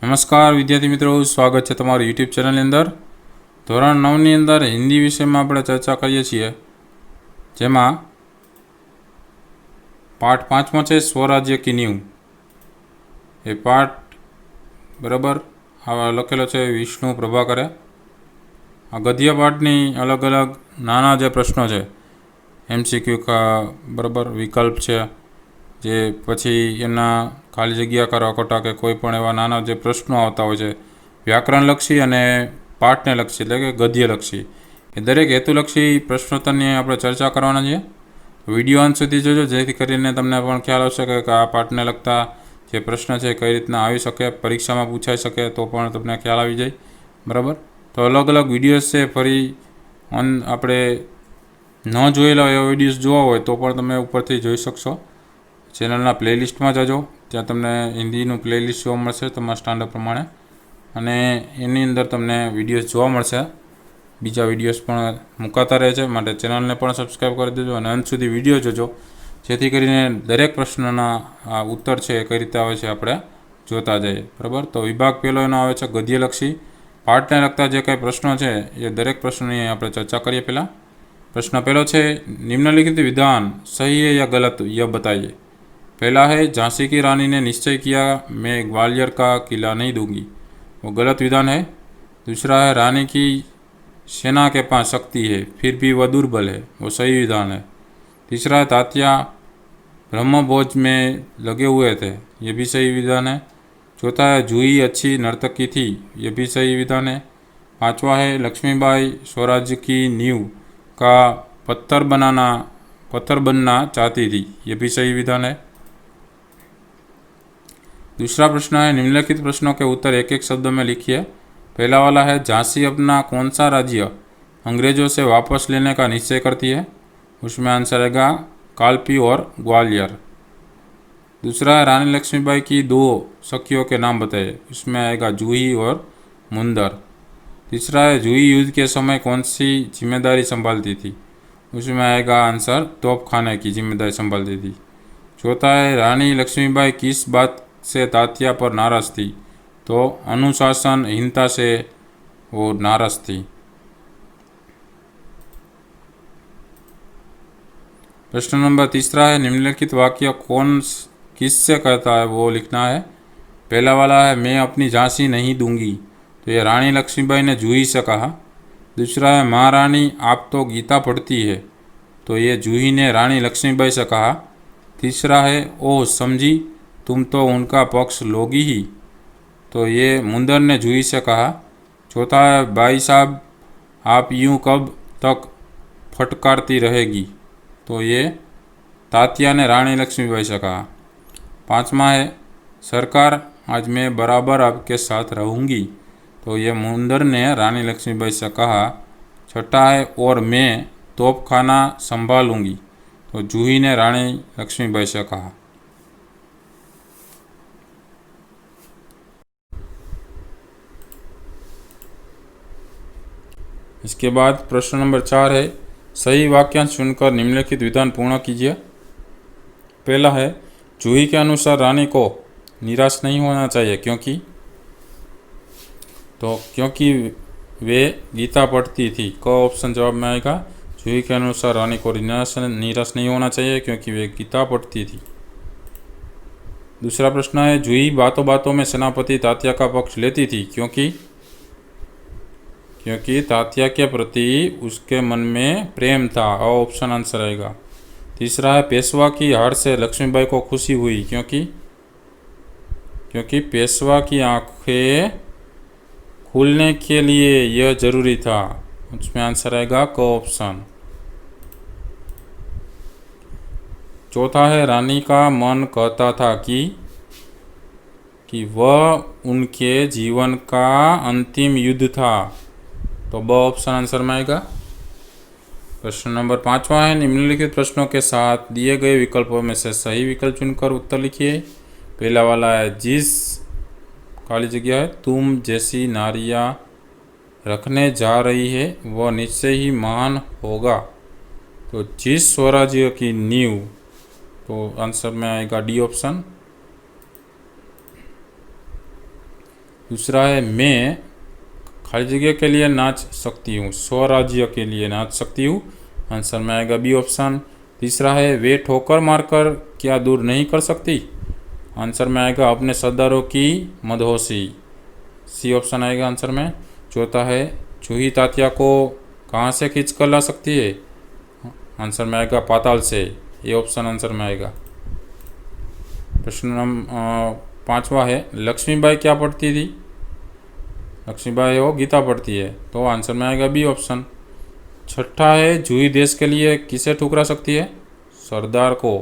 नमस्कार विद्यार्थी मित्रों, स्वागत है तमारू यूट्यूब चैनल अंदर। धोरण 9 ની અંદર हिंदी विषय में આપણે चर्चा કરીએ છીએ, જેમાં पाठ 5 છે स्वराज्य की नींव। એ પાઠ બરાબર આ લખેલો છે વિષ્ણુ પ્રભાકરે। આ ગદ્ય પાઠની અલગ અલગ નાના જે પ્રશ્નો છે, MCQ બરાબર વિકલ્પ છે, જે પછી એના ખાલી જગ્યા કરો કોટા કે કોઈ પણ એવા નાના જે પ્રશ્નો આવતા હોય છે વ્યાકરણલક્ષી અને પાઠને લક્ષી એટલે કે ગદ્યલક્ષી, એ દરેક હેતુલક્ષી પ્રશ્નોત્તરની આપણે ચર્ચા કરવાના છીએ। વિડીયો અંત સુધી જોજો, જેથી કરીને તમને પણ ખ્યાલ આવશે કે આ પાઠને લગતા જે પ્રશ્ન છે કઈ રીતના આવી શકે, પરીક્ષામાં પૂછાઈ શકે તો પણ તમને ખ્યાલ આવી જાય બરાબર। તો અલગ અલગ વિડીયોઝ છે, ફરી આપણે ન જોયેલા એવા વિડીયોઝ જોવા હોય તો પણ તમે ઉપરથી જોઈ શકશો। ચેનલના પ્લેલિસ્ટમાં જજો, ત્યાં તમને હિન્દીનું પ્લેલિસ્ટ જોવા મળશે તમારા સ્ટાન્ડર્ડ પ્રમાણે, અને એની અંદર તમને વિડીયોઝ જોવા મળશે। બીજા વિડીયોઝ પણ મુકાતા રહે છે, માટે ચેનલને પણ સબસ્ક્રાઈબ કરી દેજો અને અંત સુધી વિડીયો જોજો, જેથી કરીને દરેક પ્રશ્નના આ ઉત્તર છે એ કઈ રીતે આવે છે આપણે જોતા જઈએ બરાબર। તો વિભાગ પહેલો એનો આવે છે ગદ્યલક્ષી। પાઠને લગતા જે કંઈ પ્રશ્નો છે એ દરેક પ્રશ્નની આપણે ચર્ચા કરીએ। પહેલાં प्रश्न पहला है, निम्नलिखित विधान सही है या गलत यह बताइए। पहला है, झांसी की रानी ने निश्चय किया मैं ग्वालियर का किला नहीं दूंगी, वो गलत विधान है। दूसरा है, रानी की सेना के पास शक्ति है फिर भी वह दुर्बल है, वो सही विधान है। तीसरा है, तात्या ब्रह्मभोज में लगे हुए थे, ये भी सही विधान है। चौथा है, जूही अच्छी नर्तकी थी, ये भी सही विधान है। पांचवा है, लक्ष्मीबाई स्वराज्य की नींव का पत्थर बनना चाहती थी, ये भी सही विधान है। दूसरा प्रश्न है, निम्नलिखित प्रश्नों के उत्तर एक एक शब्द में लिखिए। पहला वाला है, झांसी अपना कौन सा राज्य अंग्रेजों से वापस लेने का निश्चय करती है, उसमें आंसर आएगा कालपी और ग्वालियर। दूसरा है, रानी लक्ष्मीबाई की दो सखियों के नाम बताइए, उसमें आएगा जूही और मुंदर। तीसरा है, जूही युद्ध के समय कौन सी जिम्मेदारी संभालती थी, उसमें आएगा आंसर तोपखाने की जिम्मेदारी संभालती थी। चौथा है, रानी लक्ष्मीबाई किस बात से तात्या पर नाराज थी, तो अनुशासनहीनता से वो नाराज थी। प्रश्न नंबर तीसरा है, निम्नलिखित वाक्य कौन किससे कहता है वो लिखना है। पहला वाला है, मैं अपनी झांसी नहीं दूंगी, तो ये रानी लक्ष्मीबाई ने जूही से कहा। दूसरा है, महारानी आप तो गीता पढ़ती है, तो ये जूही ने रानी लक्ष्मीबाई से कहा। तीसरा है, ओह समझी तुम तो उनका पक्ष लोगी ही, तो ये मुंदर ने जूही से कहा। चौथा है, भाई साहब आप यूं कब तक फटकारती रहेगी, तो ये तात्या ने रानी लक्ष्मीबाई से कहा। पांचवा है, सरकार आज मैं बराबर आपके साथ रहूँगी, तो ये मुंदर ने रानी लक्ष्मीबाई से कहा। छठा है, और मैं तोपखाना संभालूंगी, तो जूही ने रानी लक्ष्मीबाई से कहा। इसके बाद प्रश्न नंबर 4 है, सही वाक्यांश चुनकर निम्नलिखित विधान पूर्ण कीजिए। पहला है, जूही के अनुसार रानी को निराश नहीं होना चाहिए क्योंकि वे गीता पढ़ती थी। क ऑप्शन जवाब में आएगा, जूही के अनुसार रानी को निराश नहीं होना चाहिए क्योंकि वे गीता पढ़ती थी। दूसरा प्रश्न है, जूही बातों बातों में सेनापति तात्या का पक्ष लेती थी क्योंकि तात्या के प्रति उसके मन में प्रेम था। ऑप्शन आंसर आएगा। तीसरा है, पेशवा की हार से लक्ष्मीबाई को खुशी हुई क्योंकि पेशवा की आंखें खुलने के लिए यह जरूरी था, उसमें आंसर आएगा क ऑप्शन। चौथा है, रानी का मन कहता था कि वह उनके जीवन का अंतिम युद्ध था, तो ब ऑप्शन आंसर में आएगा। प्रश्न नंबर 5वां है, निम्नलिखित प्रश्नों के साथ दिए गए विकल्पों में से सही विकल्प चुनकर उत्तर लिखिए। पहला वाला है, जिस खाली जगह है तुम जैसी नारियां रखने जा रही है वह निश्चय ही महान होगा, तो जिस स्वराज्य की नींव, तो आंसर में आएगा डी ऑप्शन। दूसरा है मैं खाली जगह के लिए नाच सकती हूँ, स्वराज्य के लिए नाच सकती हूँ। आंसर में आएगा बी ऑप्शन। तीसरा है वे ठोकर मारकर क्या दूर नहीं कर सकती। आंसर में आएगा अपने सरदारों की मदहोशी, सी ऑप्शन आएगा आंसर में। चौथा है जूही तात्या को कहाँ से खींच कर ला सकती है। आंसर में आएगा पाताल से, ये ऑप्शन आंसर में आएगा। प्रश्न नंबर 5वां है लक्ष्मीबाई क्या पढ़ती थी। लक्ष्मीबाई वो गीता पढ़ती है, तो आंसर में आएगा बी ऑप्शन। छठा है जूही देश के लिए किसे ठुकरा सकती है, सरदार को।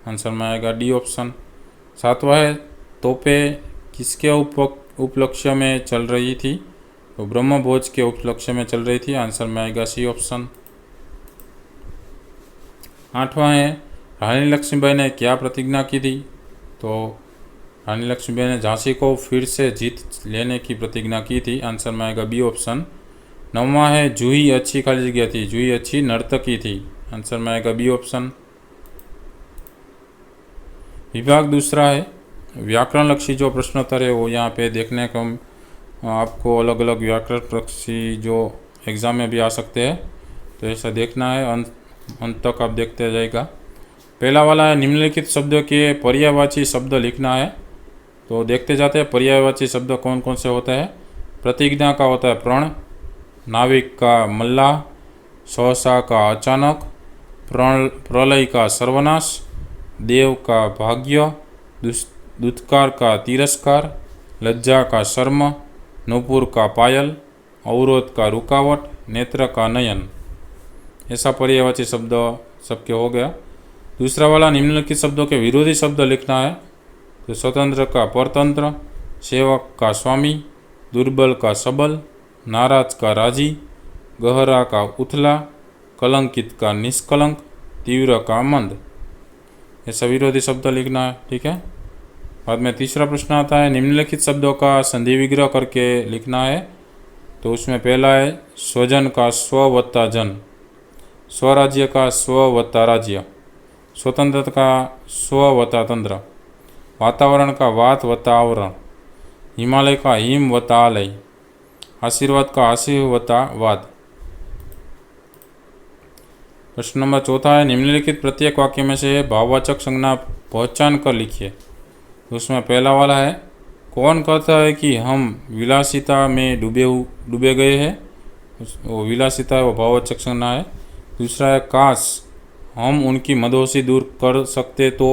आंसर में आएगा डी ऑप्शन। सातवां है तोपें किसके उपलक्ष्य में चल रही थी, तो ब्रह्मभोज के उपलक्ष्य में चल रही थी। आंसर में आएगा सी ऑप्शन। आठवां है रानी लक्ष्मीबाई ने क्या प्रतिज्ञा की थी, तो रानी लक्ष्मीबाई ने झांसी को फिर से जीत लेने की प्रतिज्ञा की थी। आंसर में आएगा बी ऑप्शन। नौवां है जूही अच्छी खाली जगह थी, जूही अच्छी नर्तकी थी। आंसर में आएगा बी ऑप्शन। विभाग दूसरा है व्याकरण लक्षी जो प्रश्नोत्तर है वो यहाँ पे देखने को आपको अलग अलग व्याकरण लक्षी जो एग्ज़ाम में भी आ सकते हैं, तो ऐसा देखना है, अंत तक आप देखते जाएगा। पहला वाला है निम्नलिखित शब्दों के पर्यायवाची शब्द लिखना है, तो देखते जाते हैं पर्यायवाची शब्द कौन कौन से होते हैं। प्रतिज्ञा का होता है प्रण, नाविक का मल्लाह, सहसा का अचानक, प्रलय का सर्वनाश, देव का भाग्य, दुत्कार का तिरस्कार, लज्जा का शर्म, नूपुर का पायल, अवरोध का रुकावट, नेत्र का नयन। ऐसा पर्यायवाची शब्द सबके हो गया। दूसरा वाला निम्नलिखित शब्दों के विरोधी शब्द लिखना है, तो स्वतंत्र का परतंत्र, सेवक का स्वामी, दुर्बल का सबल, नाराज का राजी, गहरा का उथला, कलंकित का निष्कलंक, तीव्र का मंद। ऐसा विरोधी शब्द लिखना है, ठीक है। बाद में तीसरा प्रश्न आता है निम्नलिखित शब्दों का संधि विग्रह करके लिखना है, तो उसमें पहला है स्वजन का स्व वत्ता जन, स्वराज्य का स्व वत्ता राज्य, स्वतंत्रता का स्व वत्ता तंत्र, वातावरण का वात वत्ता आवरण, हिमालय का हिम वत्ता आलय, आशीर्वाद का आशीर्व वत्ता वाद। प्रश्न नंबर चौथा है निम्नलिखित प्रत्येक वाक्य में से भाववाचक संज्ञा पहचान कर लिखिए। उसमें पहला वाला है कौन कहता है कि हम विलासिता में डूबे गए हैं, वो विलासिता है वो भाववाचक संज्ञा है। दूसरा है काश हम उनकी मदहोशी दूर कर सकते तो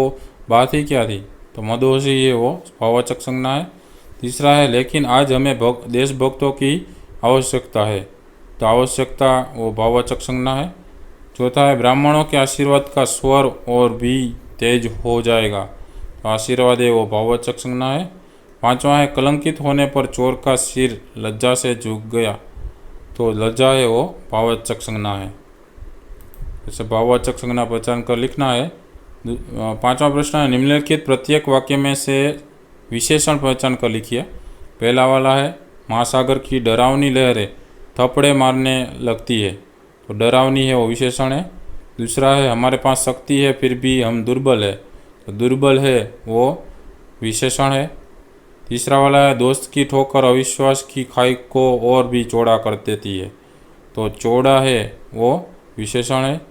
बात ही क्या थी, तो मदहोशी है वो भाववाचक संज्ञा है। तीसरा है लेकिन आज हमें देशभक्तों की आवश्यकता है, तो आवश्यकता वो भाववाचक संज्ञा है। चौथा है ब्राह्मणों के आशीर्वाद का स्वर और भी तेज हो जाएगा, तो आशीर्वाद है वो भाववाचक संज्ञा है। पांचवा है कलंकित होने पर चोर का सिर लज्जा से झुक गया, तो लज्जा है वो भाववाचक संज्ञा है। जैसे भाववाचक संज्ञा पहचान कर लिखना है। पांचवा प्रश्न है निम्नलिखित प्रत्येक वाक्य में से विशेषण पहचान कर लिखिए। पहला वाला है महासागर की डरावनी लहरें थपड़े मारने लगती है, तो डरावनी है वो विशेषण है। दूसरा है हमारे पास शक्ति है फिर भी हम दुर्बल है, तो दुर्बल है वो विशेषण है। तीसरा वाला है दोस्त की ठोकर अविश्वास की खाई को और भी चौड़ा कर देती है, तो चौड़ा है वो विशेषण है।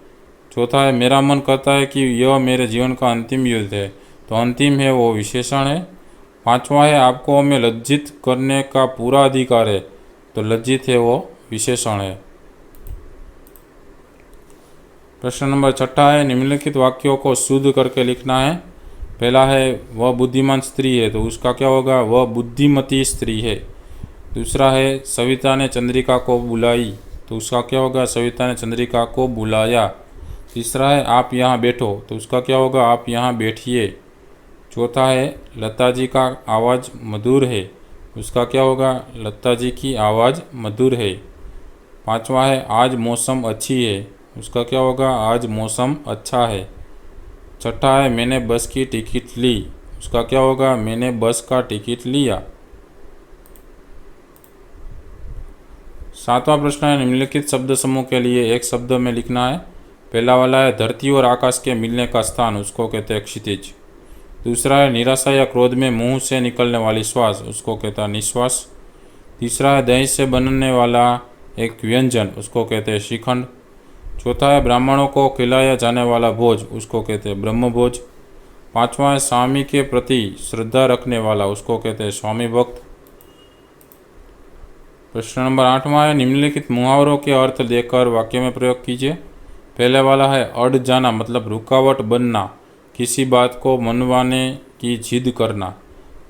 चौथा है मेरा मन कहता है कि यह मेरे जीवन का अंतिम युद्ध है, तो अंतिम है वो विशेषण है। पांचवा है आपको हमें लज्जित करने का पूरा अधिकार है, तो लज्जित है वो विशेषण है। प्रश्न नंबर छठा है निम्नलिखित वाक्यों को शुद्ध करके लिखना है। पहला है वह बुद्धिमान स्त्री है, तो उसका क्या होगा, वह बुद्धिमती स्त्री है। दूसरा है सविता ने चंद्रिका को बुलाई, तो उसका क्या होगा, सविता ने चंद्रिका को बुलाया। तीसरा है आप यहाँ बैठो, तो उसका क्या होगा, आप यहाँ बैठिए। चौथा है लता जी का आवाज़ मधुर है, उसका क्या होगा, लता जी की आवाज़ मधुर है। पांचवा है आज मौसम अच्छी है, उसका क्या होगा, आज मौसम अच्छा है। छठा है मैंने बस की टिकट ली, उसका क्या होगा, मैंने बस का टिकट लिया। सातवां प्रश्न है निम्नलिखित शब्द समूह के लिए एक शब्द में लिखना है। पहला वाला है धरती और आकाश के मिलने का स्थान, उसको कहते हैं क्षितिज। दूसरा है निराशा या क्रोध में मुंह से निकलने वाली श्वास, उसको कहता है निश्वास। तीसरा है दही से बनने वाला एक व्यंजन, उसको कहते हैं श्रीखंड। चौथा है ब्राह्मणों को खिलाया जाने वाला भोज, उसको कहते हैं ब्रह्म भोज। पांचवा है स्वामी के प्रति श्रद्धा रखने वाला, उसको कहते हैं स्वामी भक्त। प्रश्न नंबर 8वां है निम्नलिखित मुहावरों के अर्थ देकर वाक्य में प्रयोग कीजिए। पहले वाला है अड़ जाना, मतलब रुकावट बनना, किसी बात को मनवाने की जिद करना।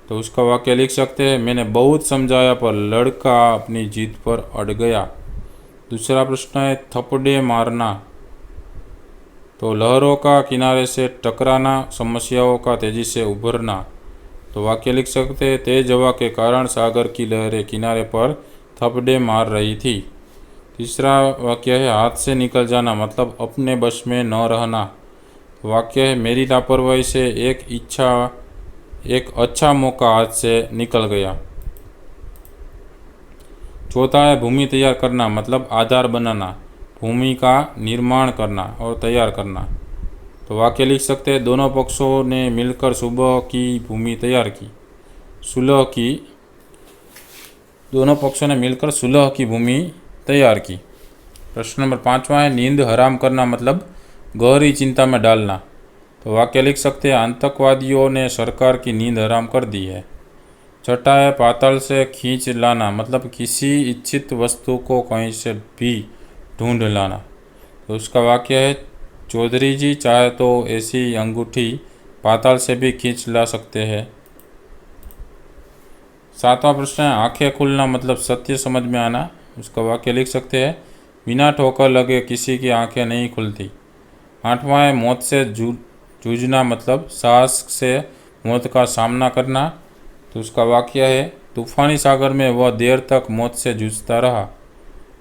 तो उसका वाक्य लिख सकते हैं, मैंने बहुत समझाया पर लड़का अपनी जिद पर अड़ गया। दूसरा प्रश्न है थपड़े मारना, तो लहरों का किनारे से टकराना, समस्याओं का तेजी से उभरना। तो वाक्य लिख सकते हैं, तेज हवा के कारण सागर की लहरें किनारे पर थपड़े मार रही थी। तीसरा वाक्य है हाथ से निकल जाना, मतलब अपने बस में न रहना। वाक्य है मेरी लापरवाही से एक अच्छा मौका हाथ से निकल गया। चौथा है भूमि तैयार करना, मतलब आधार बनाना, भूमि का निर्माण करना और तैयार करना। तो वाक्य लिख सकते हैं, दोनों पक्षों ने मिलकर सुलह की भूमि तैयार की। दोनों पक्षों ने मिलकर सुलह की भूमि तैयार की। प्रश्न नंबर 5वां है नींद हराम करना, मतलब गहरी चिंता में डालना। तो वाक्य लिख सकते हैं, आतंकवादियों ने सरकार की नींद हराम कर दी है। छठा है पाताल से खींच लाना, मतलब किसी इच्छित वस्तु को कहीं से भी ढूंढ लाना। तो उसका वाक्य है, चौधरी जी चाहे तो ऐसी अंगूठी पाताल से भी खींच ला सकते हैं। 7वां प्रश्न है आंखें खुलना, मतलब सत्य समझ में आना। उसका वाक्य लिख सकते हैं, बिना ठोकर लगे किसी की आंखें नहीं खुलती। 8वां है मौत से जूझना, मतलब साहस से मौत का सामना करना। तो उसका वाक्य है, तूफानी सागर में वह देर तक मौत से जूझता रहा।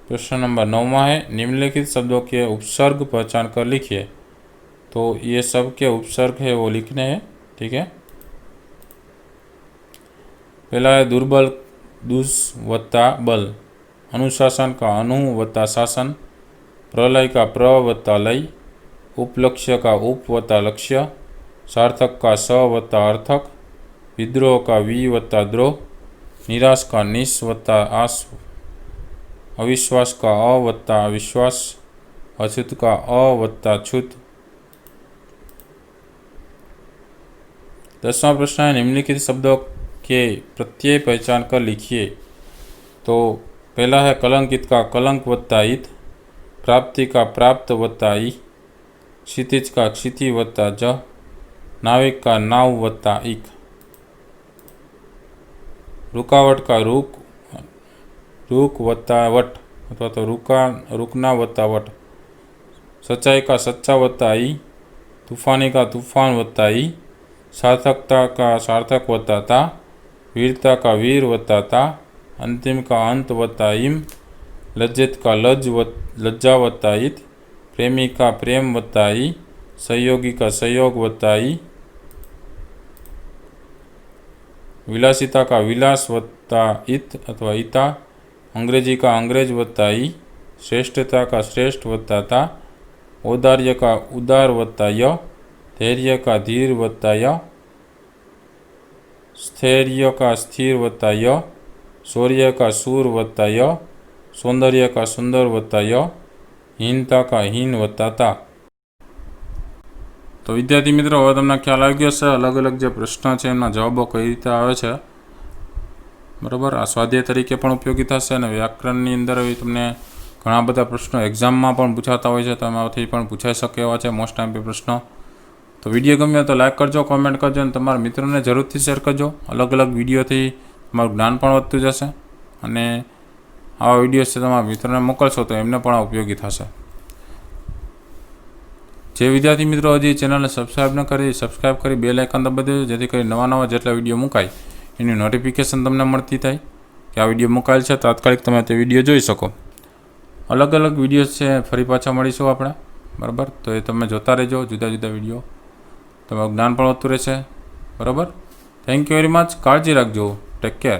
प्रश्न नंबर 9वां है निम्नलिखित शब्दों के उपसर्ग पहचान कर लिखिए। तो ये सब के उपसर्ग है वो लिखने हैं, ठीक है। पहला है दुर्बल, दुस वत्ता बल। अनुशासन का अनु वत्ता शासन। प्रलय का प्र वत्ता लय। उपलक्ष्य का उप वत्ता लक्ष्य। सार्थक का स वत्ता अर्थक। विद्रोह का वी वत्ता द्रोह। निराश का निस वत्ता आस। अविश्वास का अ वत्ता अविश्वास। अछूत का अ वत्ता छूत। 10वां प्रश्न है निम्नलिखित शब्दों के प्रत्यय पहचान कर लिखिए। तो पहला है कलंकित का कलंक वत्ता इत। प्राप्ति का प्राप्त वत्ता ई। क्षितिज का क्षिति वत्ता ज। नाविक का नाव वत्ता इक। रुकावट का रुक वत्ता वट, अथवा तो रुकना वत्ता वट। सच्चाई का सच्चा वत्ता ई। तूफानी का तूफान वत्ता ई। सार्थकता का सार्थक वत्ता ता। वीरता का वीर वत्ता ता। अंतिम का अंत वत्ता इम। लज्जित का लज्जा वत्ता इत। प्रेमी का प्रेम वत्ता ई। सहयोगी का सहयोग वत्ता ई। विलासिता का विलास वत्ता इत अथवा इता। अंग्रेजी का अंग्रेज वत्ता ई। श्रेष्ठता का श्रेष्ठ वत्ता ता। औदार्य का उदार वत्ता य। धैर्य का धीर वत्ता य। स्थैर्य का स्थिर वत्ता य। शौर्य का सूर वत्ता य। सौंदर्य का सुंदर वत्ता य। हीनता का हीन वत्ता ता। तो विद्यार्थी मित्रों હવે તમને ખ્યાલ આવી ગયો છે અલગ અલગ જે પ્રશ્ન છે એમના જવાબો કઈ રીતે આવે છે, બરાબર। આ સ્વાધ્યાય તરીકે પણ ઉપયોગી થશે અને વ્યાકરણની અંદર તમને ઘણા બધા પ્રશ્નો એક્ઝામમાં પણ પૂછાતા હોય છે, તો એમાંથી પણ પૂછાઈ શકે એવા છે મોસ્ટ ટાઈમ પ્રશ્નો। તો વિડીયો ગમ્યો તો લાઇક કરજો, કોમેન્ટ કરજો અને તમારા મિત્રોને જરૂરથી શેર કરજો। અલગ અલગ વિડીયોથી તમારું જ્ઞાન પણ વધતું જશે અને આવા વિડીયોઝ તમારા મિત્રોને મોકલશો તો એમને પણ ઉપયોગી થશે। જે વિદ્યાર્થી મિત્રો હજી ચેનલને સબસ્ક્રાઈબ ન કરી સબસ્ક્રાઈબ કરી બેલ આઇકન દબાવી દેજો, જેથી કરી નવા નવા જેટલા વિડીયો મુકાય એની નોટિફિકેશન તમને મળતી થાય કે આ વિડીયો મુકાયેલ છે, તાત્કાલિક તમે તે વિડીયો જોઈ શકો। અલગ અલગ વિડીયોઝ છે, ફરી પાછા મળીશું આપણે, બરાબર। તો એ તમે જોતા રહેજો, જુદા જુદા વિડીયો, તમારું જ્ઞાન પણ વધતું રહેશે, બરાબર। થેન્ક યુ વેરી મચ, કાળજી રાખજો, ટેક કેર।